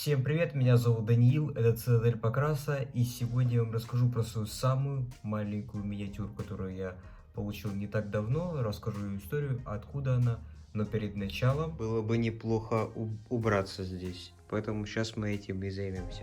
Всем привет, меня зовут Даниил, это Цитадель Покраса, и сегодня я вам расскажу про свою самую маленькую миниатюру, которую я получил не так давно, расскажу ее историю, откуда она, но перед началом было бы неплохо убраться здесь, поэтому сейчас мы этим и займемся.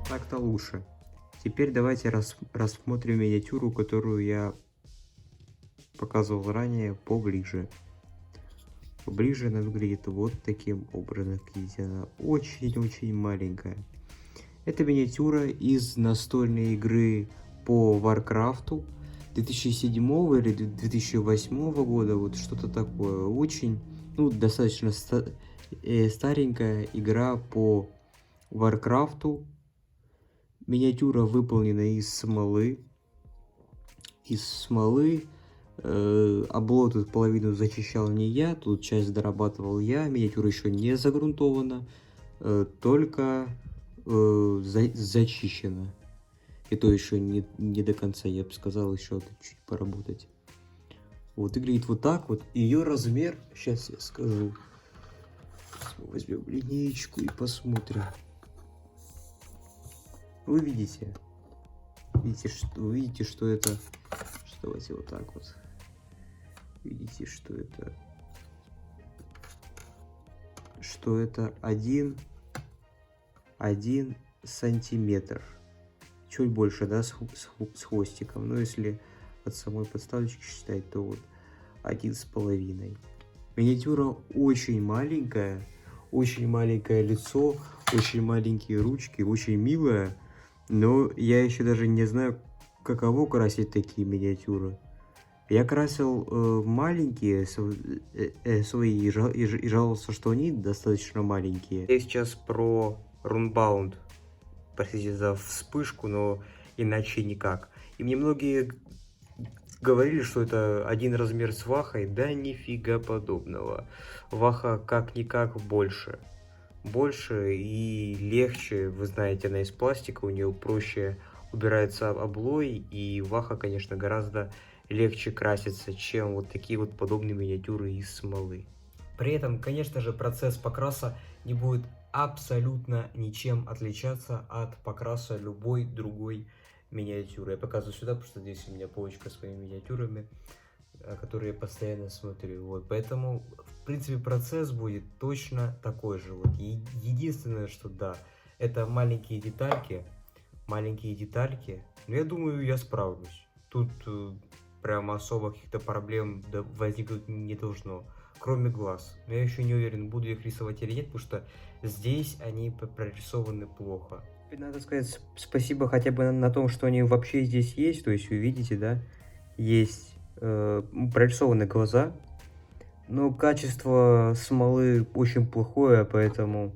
Так-то лучше. Теперь давайте рассмотрим миниатюру, которую я показывал ранее поближе. Поближе она выглядит вот таким образом. Видите, она очень-очень маленькая. Это миниатюра из настольной игры по Варкрафту 2007 или 2008 года, вот что-то такое. Очень, ну, достаточно старенькая игра по Варкрафту. Миниатюра выполнена из смолы. Обло тут половину зачищал не я, тут часть дорабатывал я. Миниатюра еще не загрунтована, только зачищена. И то еще не до конца, я бы сказал, еще чуть поработать. Вот выглядит вот так вот. Ее размер, сейчас я скажу. Возьмем линеечку и посмотрим. Вы видите? Вы видите, что это... Давайте вот так вот. Видите, что это... Что это 1 сантиметр. Чуть больше, да, с хвостиком. Но если от самой подставочки считать, то вот 1,5. Миниатюра очень маленькое лицо, очень маленькие ручки, очень милая. Но я еще даже не знаю, каково красить такие миниатюры. Я красил маленькие свои и жаловался, что они достаточно маленькие. Я сейчас про Runebound. Простите за вспышку, но иначе никак. И мне многие говорили, что это один размер с вахой. Да нифига подобного. Ваха как-никак больше. Больше и легче. Вы знаете, она из пластика, у нее проще убирается облой. И ваха, конечно, гораздо легче красится, чем вот такие вот подобные миниатюры из смолы. При этом, конечно же, процесс покраса не будет абсолютно ничем отличаться от покраса любой другой миниатюры. Я показываю сюда, потому что здесь у меня полочка с моими миниатюрами, которые я постоянно смотрю. Вот, поэтому, в принципе, процесс будет точно такой же. Вот. Единственное, что да, это маленькие детальки, но я думаю, я справлюсь. Тут прям особо каких-то проблем возникнуть не должно, кроме глаз. Но я еще не уверен, буду их рисовать или нет, потому что здесь они прорисованы плохо. Надо сказать спасибо хотя бы на том, что они вообще здесь есть. То есть вы видите, да, есть прорисованы глаза, но качество смолы очень плохое, поэтому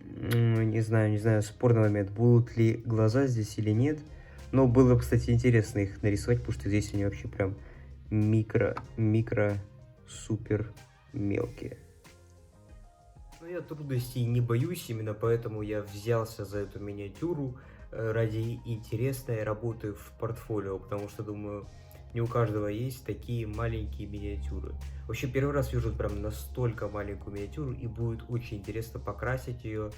не знаю, спорный момент, будут ли глаза здесь или нет. Но было бы, кстати, интересно их нарисовать, потому что здесь они вообще прям супер мелкие. Но я трудностей не боюсь, именно поэтому я взялся за эту миниатюру ради интересной работы в портфолио, потому что, думаю, не у каждого есть такие маленькие миниатюры. Вообще, первый раз вижу прям настолько маленькую миниатюру, и будет очень интересно покрасить ее,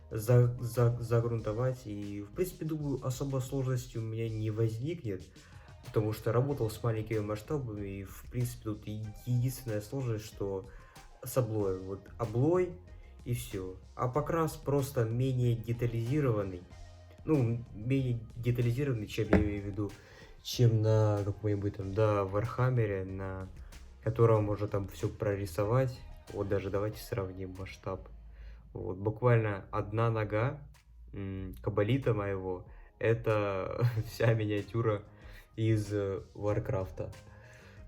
загрунтовать. И, в принципе, думаю, особо сложности у меня не возникнет, потому что работал с маленькими масштабами, и, в принципе, тут единственная сложность, что с облоем. Вот облой и все. А покрас просто менее детализированный. ну, менее детализированный, чем я имею в виду, чем на какой-нибудь там, да, Вархаммере, на котором можно там все прорисовать. Вот даже давайте сравним масштаб. Вот, буквально одна нога кабалита моего, это вся миниатюра из Варкрафта.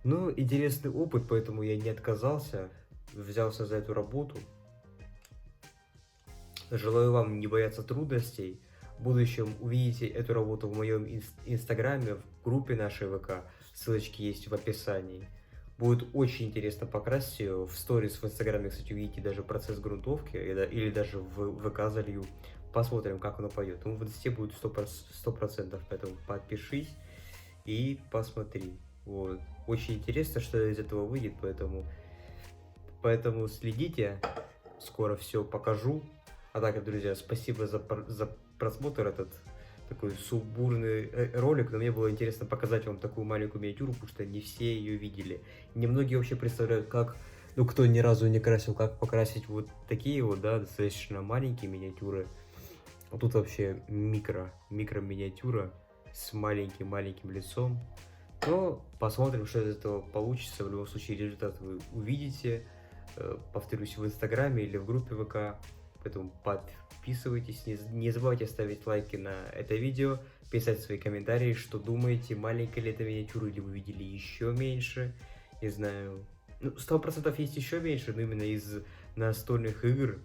Ну, интересный опыт, поэтому я не отказался, взялся за эту работу. Желаю вам не бояться трудностей. В будущем увидите эту работу в моем инстаграме, в группе нашей ВК. Ссылочки есть в описании. Будет очень интересно покрасить ее. В сторис в инстаграме, кстати, увидите даже процесс грунтовки. Или даже в ВК залью. Посмотрим, как оно пойдет. Ну, в инсте будет 100%, поэтому подпишись и посмотри. Вот. Очень интересно, что из этого выйдет, поэтому следите. Скоро все покажу. А так, друзья, спасибо за просмотр этот такой сумбурный ролик, но мне было интересно показать вам такую маленькую миниатюру, потому что не все ее видели. Немногие вообще представляют, как, ну, кто ни разу не красил, как покрасить вот такие вот, да, достаточно маленькие миниатюры. А тут вообще микро-миниатюра с маленьким лицом. Но посмотрим, что из этого получится. В любом случае, результат вы увидите. Повторюсь, в инстаграме или в группе ВК. Поэтому подписывайтесь, не забывайте ставить лайки на это видео, писать свои комментарии, что думаете, маленькая ли это миниатюра, или вы видели еще меньше, не знаю. Ну, 100% есть еще меньше, но именно из настольных игр.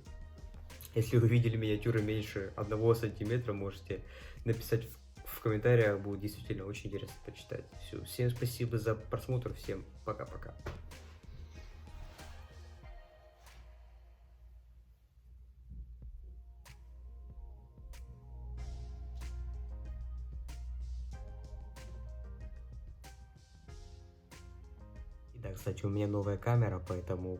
Если вы видели миниатюры меньше 1 сантиметра, можете написать в комментариях, будет действительно очень интересно почитать. Все, всем спасибо за просмотр, всем пока-пока. Да, кстати, у меня новая камера, поэтому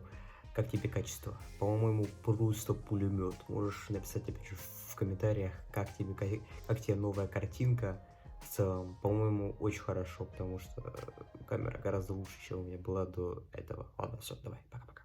как тебе качество? По-моему, просто пулемет. Можешь написать опять же в комментариях, как тебе новая картинка. В целом, по-моему, очень хорошо, потому что камера гораздо лучше, чем у меня была до этого. Ладно, все, давай, пока-пока.